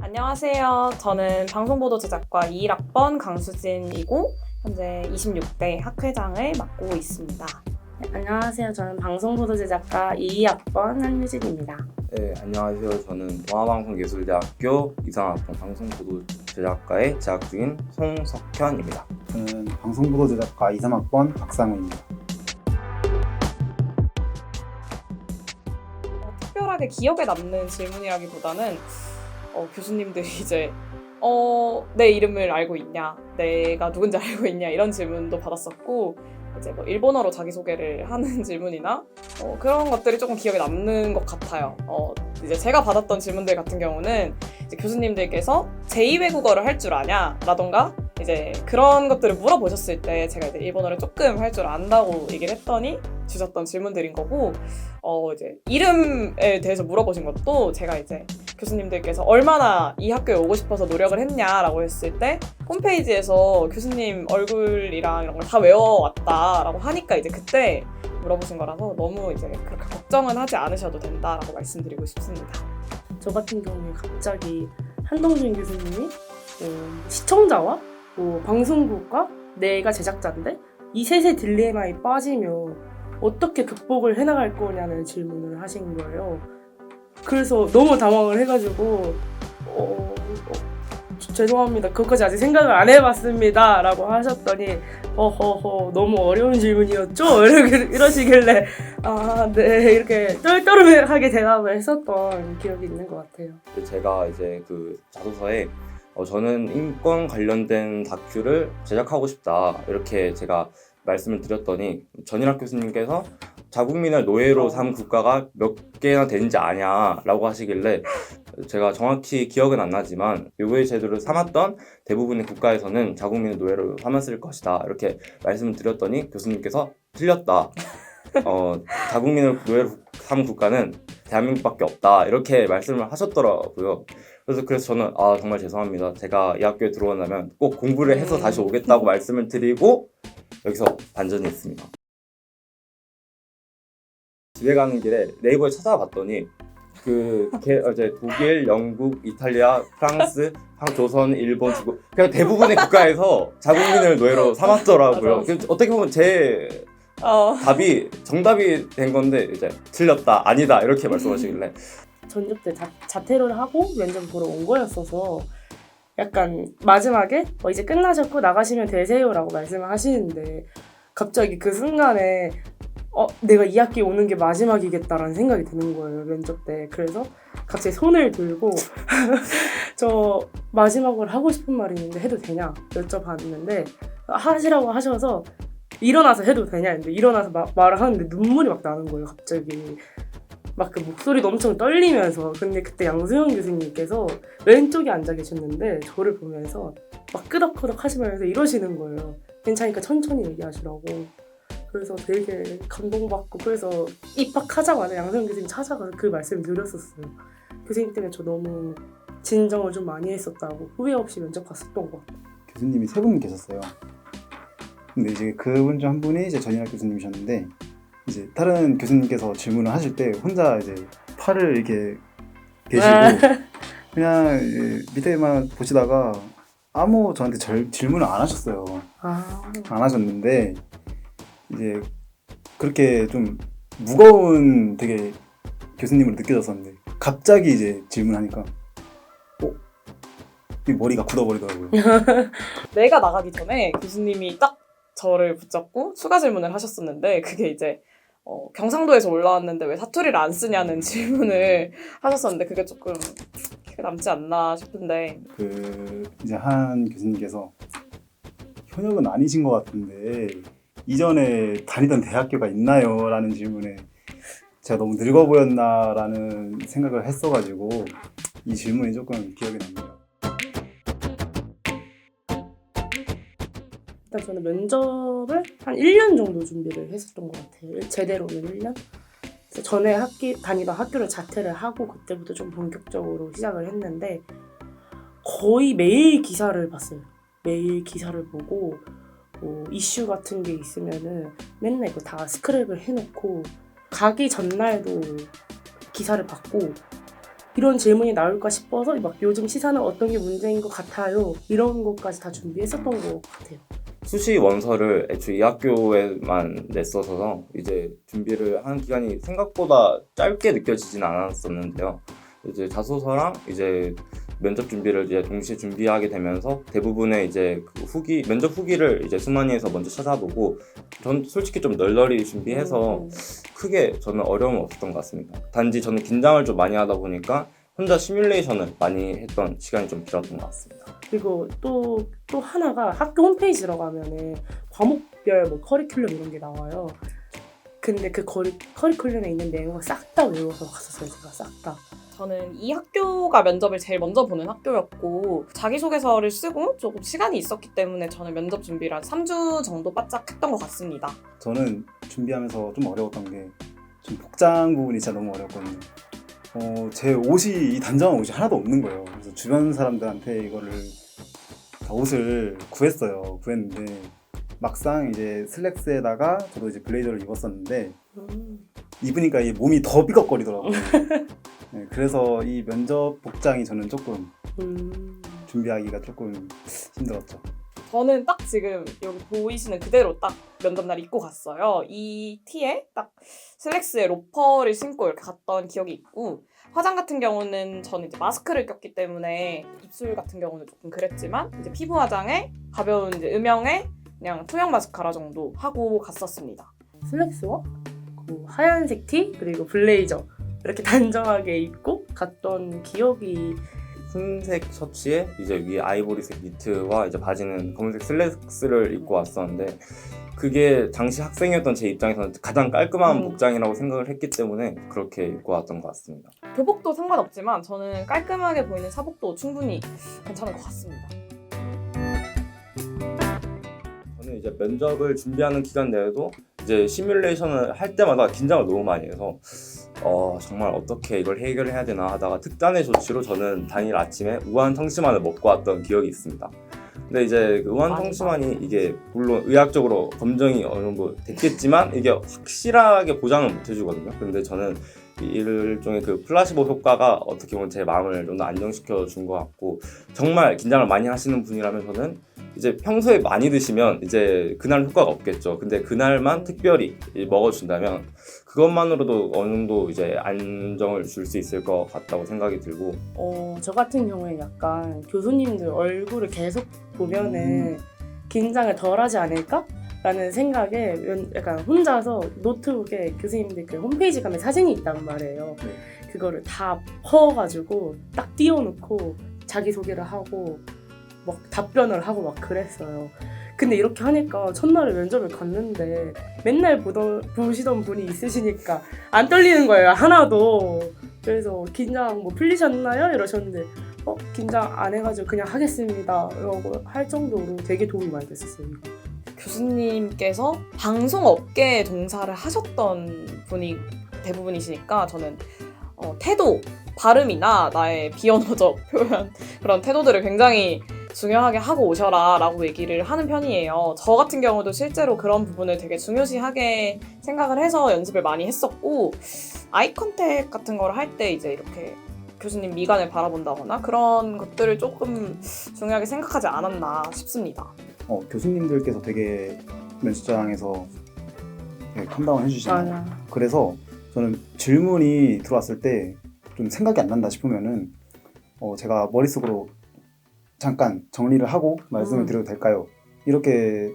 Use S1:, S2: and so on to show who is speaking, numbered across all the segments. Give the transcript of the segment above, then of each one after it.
S1: 안녕하세요. 저는 방송보도 제작과 21학번 강수진이고 현재 26대 학회장을 맡고 있습니다.
S2: 네, 안녕하세요. 저는 방송보도 제작과 22학번 한유진입니다.
S3: 네, 안녕하세요. 저는 동아방송예술대학교 이상학번 방송보도 제작과에 재학 중인 송석현입니다.
S4: 저는 방송보도 제작과 2, 3학번 박상우입니다.
S1: 특별하게 기억에 남는 질문이라기보다는 교수님들이 이제 내 이름을 알고 있냐, 내가 누군지 알고 있냐 이런 질문도 받았었고 이제 뭐 일본어로 자기소개를 하는 질문이나 그런 것들이 조금 기억에 남는 것 같아요. 이제 제가 받았던 질문들 같은 경우는 이제 교수님들께서 제2외국어를 할 줄 아냐 라던가 이제 그런 것들을 물어보셨을 때 제가 이제 일본어를 조금 할 줄 안다고 얘기를 했더니 주셨던 질문들인 거고 이제 이름에 대해서 물어보신 것도 제가 이제 교수님들께서 얼마나 이 학교에 오고 싶어서 노력을 했냐라고 했을 때 홈페이지에서 교수님 얼굴이랑 이런 걸 다 외워왔다라고 하니까 이제 그때 물어보신 거라서 너무 이제 그렇게 걱정은 하지 않으셔도 된다라고 말씀드리고 싶습니다.
S2: 저 같은 경우에 갑자기 한동준 교수님이 시청자와 방송국과 내가 제작자인데 이 셋의 딜레마에 빠지면 어떻게 극복을 해나갈 거냐는 질문을 하신 거예요. 그래서 너무 당황을 해가지고 죄송합니다. 그것까지 아직 생각을 안 해봤습니다. 라고 하셨더니 너무 어려운 질문이었죠? 이러시길래 네 이렇게 떨떠름하게 대답을 했었던 기억이 있는 것 같아요.
S3: 제가 이제 그 자소서에 저는 인권 관련된 다큐를 제작하고 싶다 이렇게 제가 말씀을 드렸더니 전일학 교수님께서 자국민을 노예로 삼은 국가가 몇 개나 되는지 아냐라고 하시길래 제가 정확히 기억은 안 나지만 노예 제도를 삼았던 대부분의 국가에서는 자국민을 노예로 삼았을 것이다 이렇게 말씀을 드렸더니 교수님께서 틀렸다. 자국민을 노예로 삼은 국가는 대한민국밖에 없다 이렇게 말씀을 하셨더라고요. 그래서 저는 정말 죄송합니다. 제가 이 학교에 들어온다면 꼭 공부를 해서 다시 오겠다고 말씀을 드리고 여기서 반전이 있습니다. 집에 가는 길에 네이버에 찾아봤더니 이제 독일, 영국, 이탈리아, 프랑스, 조선, 일본, 중국 그냥 대부분의 국가에서 자국민을 노예로 삼았더라고요. 어떻게 보면 제 답이 정답이 된 건데 이제 틀렸다, 아니다 이렇게 말씀하시길래
S2: 전역 때 자퇴를 하고 면접 보러 온 거였어서 약간 마지막에 이제 끝나셨고 나가시면 되세요라고 말씀을 하시는데 갑자기 그 순간에 내가 이 학기에 오는 게 마지막이겠다라는 생각이 드는 거예요, 면접 때. 그래서 갑자기 손을 들고 저 마지막으로 하고 싶은 말이 있는데 해도 되냐 여쭤봤는데 하시라고 하셔서 일어나서 해도 되냐 했는데 일어나서 말을 하는데 눈물이 막 나는 거예요, 갑자기. 막 그 목소리도 엄청 떨리면서. 근데 그때 양수영 교수님께서 왼쪽에 앉아 계셨는데 저를 보면서 막 끄덕끄덕 하시면서 이러시는 거예요. 괜찮으니까 천천히 얘기하시라고. 그래서 되게 감동받고 그래서 입학하자마자 양수영 교수님 찾아가서 그 말씀 드렸었어요. 교수님 때문에 저 너무 진정을 좀 많이 했었다고 후회 없이 면접 갔었던 것 같아요.
S4: 교수님이 3분 계셨어요. 근데 이제 그분 중 한 분이 이제 전일학 교수님이셨는데 이제 다른 교수님께서 질문을 하실 때 혼자 이제 팔을 이렇게 대시고 그냥 밑에만 보시다가 아무 저한테 질문을 안 하셨어요. 안 하셨는데 이제 그렇게 좀 무거운 되게 교수님으로 느껴졌었는데 갑자기 이제 질문하니까 이 머리가 굳어버리더라고요.
S1: 내가 나가기 전에 교수님이 딱 저를 붙잡고 추가 질문을 하셨었는데 그게 이제 경상도에서 올라왔는데 왜 사투리를 안 쓰냐는 질문을 하셨었는데 그게 조금 기억에 남지 않나 싶은데
S4: 이제 한 교수님께서 현역은 아니신 것 같은데 이전에 다니던 대학교가 있나요? 라는 질문에 제가 너무 늙어 보였나 라는 생각을 했어가지고 이 질문이 조금 기억에 납니다.
S2: 일단 저는 면접을 한 1년 정도 준비를 했었던 것 같아요. 제대로는 1년? 그래서 전에 다니던 학교를 자퇴를 하고 그때부터 좀 본격적으로 시작을 했는데 거의 매일 기사를 봤어요. 매일 기사를 보고 이슈 같은 게 있으면은 맨날 이거 다 스크랩을 해놓고 가기 전날도 기사를 받고 이런 질문이 나올까 싶어서 막 요즘 시사는 어떤 게 문제인 것 같아요. 이런 것까지 다 준비했었던 것 같아요.
S3: 수시 원서를 애초에 이 학교에만 냈어서 이제 준비를 하는 기간이 생각보다 짧게 느껴지진 않았었는데요. 이제 자소서랑 이제 면접 준비를 이제 동시에 준비하게 되면서 대부분의 이제 그 면접 후기를 이제 수만이에서 먼저 찾아보고 전 솔직히 좀 널널히 준비해서 크게 저는 어려움은 없었던 것 같습니다. 단지 저는 긴장을 좀 많이 하다 보니까 혼자 시뮬레이션을 많이 했던 시간이 좀 길었던 것 같습니다.
S2: 그리고 또 하나가 학교 홈페이지 들어가면은 과목별 뭐 커리큘럼 이런 게 나와요. 근데 그 커리큘럼에 있는 내용을 싹 다 외워서 갔었어요. 제가 싹 다.
S1: 저는 이 학교가 면접을 제일 먼저 보는 학교였고 자기소개서를 쓰고 조금 시간이 있었기 때문에 저는 면접 준비를 한 3주 정도 바짝 했던 것 같습니다.
S4: 저는 준비하면서 좀 어려웠던 게 좀 복장 부분이 진짜 너무 어려웠거든요. 제 옷이 이 단정한 옷이 하나도 없는 거예요. 그래서 주변 사람들한테 이거를 다 옷을 구했는데 막상 이제 슬랙스에다가 저도 이제 블레이저를 입었었는데 입으니까 이 몸이 더 삐걱거리더라고요. 네, 그래서 이 면접 복장이 저는 조금 준비하기가 조금 힘들었죠.
S1: 저는 딱 지금 여기 보이시는 그대로 딱 면접날 입고 갔어요. 이 티에 딱 슬랙스에 로퍼를 신고 이렇게 갔던 기억이 있고 화장 같은 경우는 저는 이제 마스크를 꼈기 때문에 입술 같은 경우는 조금 그랬지만 이제 피부 화장에 가벼운 이제 음영에 그냥 투명 마스카라 정도 하고 갔었습니다.
S2: 슬랙스와 그 하얀색 티 그리고 블레이저 이렇게 단정하게 입고 갔던 기억이
S3: 흰색 셔츠에 이제 위에 아이보리색 니트와 이제 바지는 검은색 슬랙스를 입고 왔었는데 그게 당시 학생이었던 제 입장에서는 가장 깔끔한 복장이라고 생각을 했기 때문에 그렇게 입고 왔던 것 같습니다.
S1: 교복도 상관없지만 저는 깔끔하게 보이는 사복도 충분히 괜찮은 것 같습니다.
S3: 저는 이제 면접을 준비하는 기간 내에도 이제 시뮬레이션을 할 때마다 긴장을 너무 많이 해서 정말 어떻게 이걸 해결해야 되나 하다가 특단의 조치로 저는 당일 아침에 우한청심환을 먹고 왔던 기억이 있습니다. 근데 이제 그 우한청심환이 이게 물론 의학적으로 검증이 어느 정도 됐겠지만 이게 확실하게 보장을 못 해주거든요. 근데 저는 일종의 그 플라시보 효과가 어떻게 보면 제 마음을 좀 더 안정시켜 준 것 같고 정말 긴장을 많이 하시는 분이라면 저는 이제 평소에 많이 드시면 이제 그날 효과가 없겠죠. 근데 그날만 특별히 먹어준다면 그것만으로도 어느 정도 이제 안정을 줄 수 있을 것 같다고 생각이 들고
S2: 저 같은 경우에 약간 교수님들 얼굴을 계속 보면은 긴장을 덜하지 않을까? 라는 생각에 약간 혼자서 노트북에 교수님들 그 홈페이지 가면 사진이 있단 말이에요. 그거를 다 퍼가지고 딱 띄워놓고 자기소개를 하고 막 답변을 하고 막 그랬어요. 근데 이렇게 하니까 첫날에 면접을 갔는데 맨날 보시던 분이 있으시니까 안 떨리는 거예요, 하나도. 그래서 긴장 뭐 풀리셨나요? 이러셨는데 긴장 안 해가지고 그냥 하겠습니다 이러고 할 정도로 되게 도움이 많이 됐었어요. 이거.
S1: 교수님께서 방송업계에 종사를 하셨던 분이 대부분이시니까 저는 태도, 발음이나 나의 비언어적 표현 그런 태도들을 굉장히 중요하게 하고 오셔라 라고 얘기를 하는 편이에요. 저 같은 경우도 실제로 그런 부분을 되게 중요시하게 생각을 해서 연습을 많이 했었고 아이 컨택 같은 걸 할 때 이제 이렇게 교수님 미간을 바라본다거나 그런 것들을 조금 중요하게 생각하지 않았나 싶습니다.
S4: 교수님들께서 되게 면접장에서 되게 캄다운 해주시나요?
S2: 맞아.
S4: 그래서 저는 질문이 들어왔을 때 좀 생각이 안 난다 싶으면은 제가 머릿속으로 잠깐 정리를 하고 말씀을 드려도 될까요? 이렇게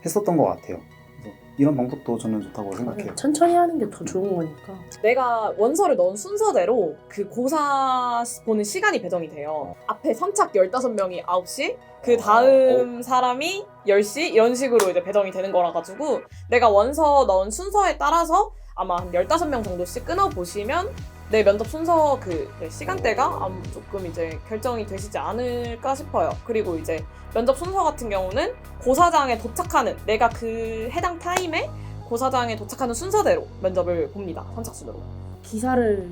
S4: 했었던 것 같아요. 그래서 이런 방법도 저는 좋다고 생각해요.
S2: 천천히 하는 게 더 좋은 거니까.
S1: 내가 원서를 넣은 순서대로 그 고사 보는 시간이 배정이 돼요. 앞에 선착 15명이 9시, 그 다음 사람이 10시 이런 식으로 이제 배정이 되는 거라 가지고 내가 원서 넣은 순서에 따라서 아마 한 15명 정도씩 끊어보시면 내 면접 순서 그 시간대가 조금 이제 결정이 되시지 않을까 싶어요. 그리고 이제 면접 순서 같은 경우는 고사장에 도착하는 내가 그 해당 타임에 고사장에 도착하는 순서대로 면접을 봅니다. 선착순으로. 기사를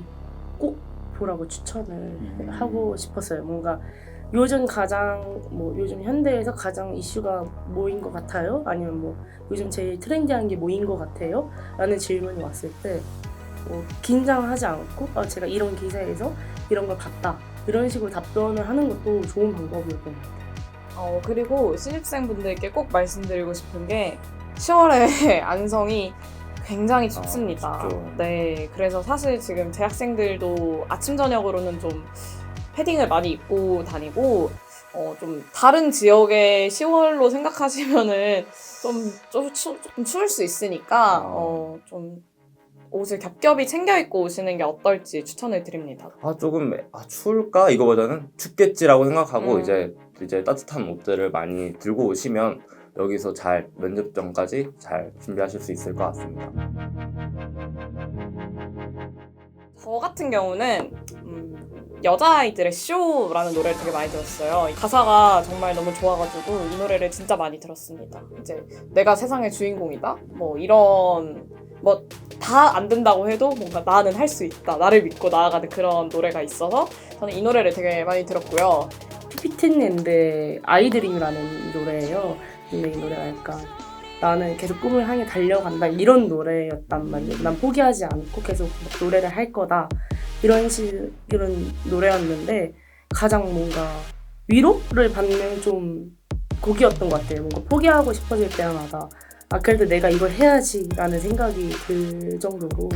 S2: 꼭 보라고 추천을 하고 싶었어요. 뭔가 요즘 요즘 현대에서 가장 이슈가 뭐인 것 같아요? 아니면 뭐 요즘 제일 트렌디한 게 뭐인 것 같아요? 라는 질문이 왔을 때 긴장하지 않고 제가 이런 기사에서 이런 걸 봤다. 이런 식으로 답변을 하는 것도 좋은 방법이었던 것 같아요.
S1: 그리고 신입생분들께 꼭 말씀드리고 싶은 게 10월에 안성이 굉장히 춥습니다.
S3: 춥죠.
S1: 네, 그래서 사실 지금 재학생들도 아침 저녁으로는 좀 패딩을 많이 입고 다니고 좀 다른 지역의 10월로 생각하시면은 조금 추울 수 있으니까 좀 옷을 겹겹이 챙겨 입고 오시는 게 어떨지 추천을 드립니다.
S3: 조금 추울까 이거보다는 춥겠지라고 생각하고
S1: 음.
S3: 이제 따뜻한 옷들을 많이 들고 오시면 여기서 잘 면접 전까지 잘 준비하실 수 있을 것 같습니다.
S1: 저 같은 경우는 여자아이들의 쇼라는 노래를 되게 많이 들었어요. 가사가 정말 너무 좋아가지고 이 노래를 진짜 많이 들었습니다. 이제 내가 세상의 주인공이다? 뭐 이런 뭐 다 안 된다고 해도 뭔가 나는 할 수 있다. 나를 믿고 나아가는 그런 노래가 있어서 저는 이 노래를 되게 많이 들었고요.
S2: 피트랜드의 아이드림이라는 노래예요. 근데 이 노래가 약간 나는 계속 꿈을 향해 달려간다 이런 노래였단 말이에요. 난 포기하지 않고 계속 노래를 할 거다 이런 노래였는데 가장 뭔가 위로를 받는 좀 곡이었던 것 같아요. 뭔가 포기하고 싶어질 때마다 그래도 내가 이걸 해야지 라는 생각이 들 정도로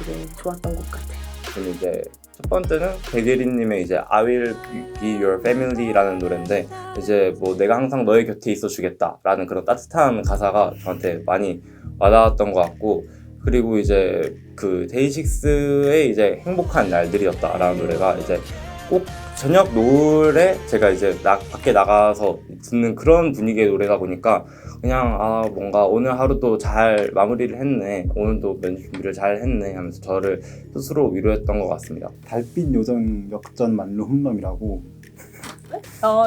S2: 되게 좋았던 것 같아요.
S3: 그럼 이제 첫 번째는 백예린님의 이제 I Will Be Your Family라는 노래인데 이제 뭐 내가 항상 너의 곁에 있어 주겠다라는 그런 따뜻한 가사가 저한테 많이 와닿았던 것 같고, 그리고 이제 그 데이식스의 이제 행복한 날들이었다라는 노래가 이제 꼭 저녁 노래 제가 이제 밖에 나가서 듣는 그런 분위기의 노래다 보니까 그냥 뭔가 오늘 하루도 잘 마무리를 했네, 오늘도 면접 준비를 잘 했네 하면서 저를 스스로 위로했던 것 같습니다.
S4: 달빛 요정 역전 만루 홈런이라고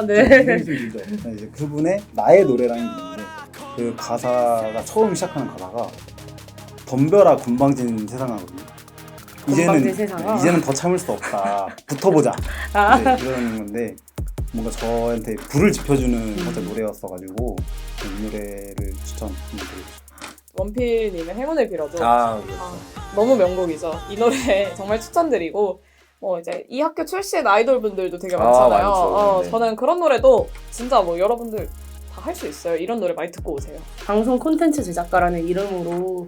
S2: 네.
S4: 이제 그분의 나의 노래라는 게 있는데 그 가사가 처음 시작하는 가사가 덤벼라 건방진 세상하거든요.
S2: 건방진 세상아.
S4: 이제는 더 참을 수 없다. 붙어보자. 네, 이런 건데 뭔가 저한테 불을 지펴주는 살짝 노래였어가지고 이 노래를 추천드리고 싶어요.
S1: 원필님의 행운을 빌어줘.
S3: 그렇죠.
S1: 너무 명곡이죠. 이 노래 정말 추천드리고 이제 이 학교 출신 아이돌 분들도 되게 많잖아요.
S3: 많죠. 네.
S1: 저는 그런 노래도 진짜 뭐 여러분들 다 할 수 있어요. 이런 노래 많이 듣고 오세요.
S2: 방송 콘텐츠 제작가라는 이름으로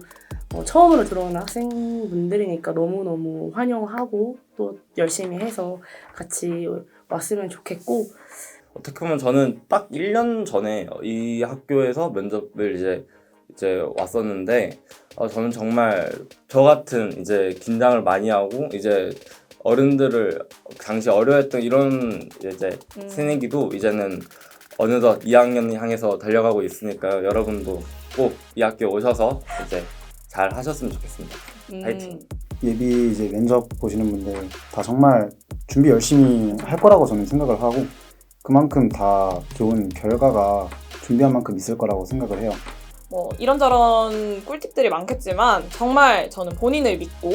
S2: 처음으로 들어오는 학생분들이니까 너무너무 환영하고 또 열심히 해서 같이 왔으면 좋겠고,
S3: 어떻게 보면 저는 딱 1년 전에 이 학교에서 면접을 이제 왔었는데 저는 정말 저 같은 이제 긴장을 많이 하고 이제 어른들을 당시 어려했던 이런 이제 새내기도 이제는 어느덧 2학년을 향해서 달려가고 있으니까요. 여러분도 꼭 이 학교 오셔서 이제 잘 하셨으면 좋겠습니다. 파이팅!
S4: 예비 이제 면접 보시는 분들 다 정말 준비 열심히 할 거라고 저는 생각을 하고 그만큼 다 좋은 결과가 준비한 만큼 있을 거라고 생각을 해요.
S1: 뭐 이런저런 꿀팁들이 많겠지만 정말 저는 본인을 믿고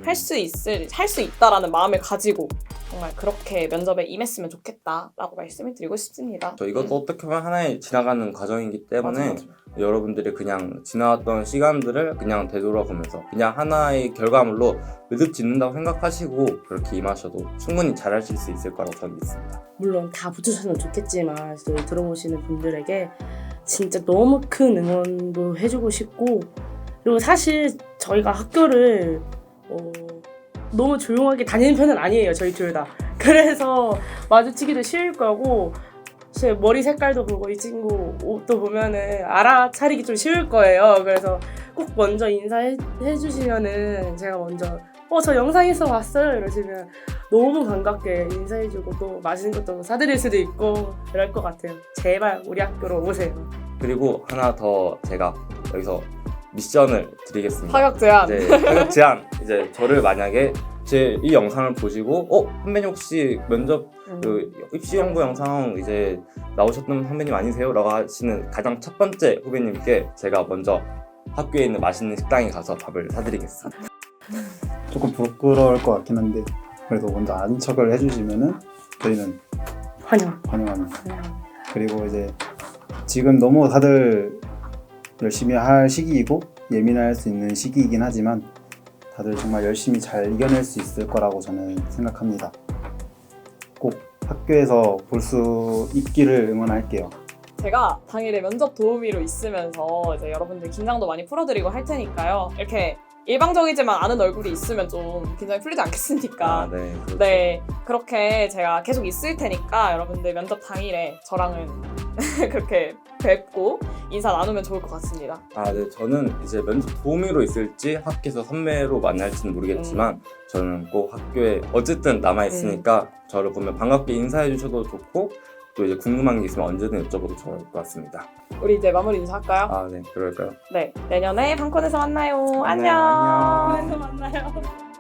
S1: 할 수 있다라는 마음을 가지고 정말 그렇게 면접에 임했으면 좋겠다라고 말씀을 드리고 싶습니다.
S3: 이것도 어떻게 보면 하나의 지나가는 과정이기 때문에
S1: 맞아.
S3: 여러분들이 그냥 지나왔던 시간들을 그냥 되돌아보면서 그냥 하나의 결과물로 의득 짓는다고 생각하시고 그렇게 임하셔도 충분히 잘하실 수 있을 거라고 저는 믿습니다.
S2: 물론 다 붙으셨으면 좋겠지만 또 들어보시는 분들에게 진짜 너무 큰 응원도 해주고 싶고, 그리고 사실 저희가 학교를 너무 조용하게 다니는 편은 아니에요. 저희 둘 다. 그래서 마주치기도 쉬울 거고 제 머리 색깔도 보고 이 친구 옷도 보면은 알아차리기 좀 쉬울 거예요. 그래서 꼭 먼저 인사해 주시면은 제가 먼저 저 영상에서 봤어요 이러시면 너무 반갑게 인사해주고 또 맛있는 것도 사드릴 수도 있고 그럴 것 같아요. 제발 우리 학교로 오세요.
S3: 그리고 하나 더 제가 여기서 미션을 드리겠습니다.
S1: 파격 제안.
S3: 이제 파격 제안. 이제 저를 만약에 제 이 영상을 보시고 선배님 혹시 면접 그 입시 홍보 영상 이제 나오셨던 선배님 아니세요? 라고 하시는 가장 첫 번째 후배님께 제가 먼저 학교에 있는 맛있는 식당에 가서 밥을 사드리겠습니다.
S4: 조금 부끄러울 것 같긴 한데 그래도 먼저 아는 척을 해주시면은 저희는 환영합니다. 그리고 이제 지금 너무 다들 열심히 할 시기이고 예민할 수 있는 시기이긴 하지만 다들 정말 열심히 잘 이겨낼 수 있을 거라고 저는 생각합니다. 꼭 학교에서 볼 수 있기를 응원할게요.
S1: 제가 당일에 면접 도우미로 있으면서 이제 여러분들 긴장도 많이 풀어드리고 할 테니까요. 이렇게 일방적이지만 아는 얼굴이 있으면 좀 긴장이 풀리지 않겠습니까?
S3: 아, 네. 그렇죠.
S1: 네, 그렇게 제가 계속 있을 테니까 여러분들 면접 당일에 저랑은 그렇게 뵙고 인사 나누면 좋을 것 같습니다.
S3: 아, 네. 저는 이제 면접 도우미로 있을지 학교에서 선배로 만날지는 모르겠지만 저는 꼭 학교에 어쨌든 남아 있으니까 저를 보면 반갑게 인사해 주셔도 좋고 또 이제 궁금한 게 있으면 언제든 여쭤봐도 좋을 것 같습니다.
S1: 우리 이제 마무리 인사할까요?
S3: 아, 네. 그럴까요?
S1: 네, 내년에 팡콘에서 만나요.
S3: 네,
S1: 안녕.
S3: 안녕.
S1: 팡콘에서 만나요.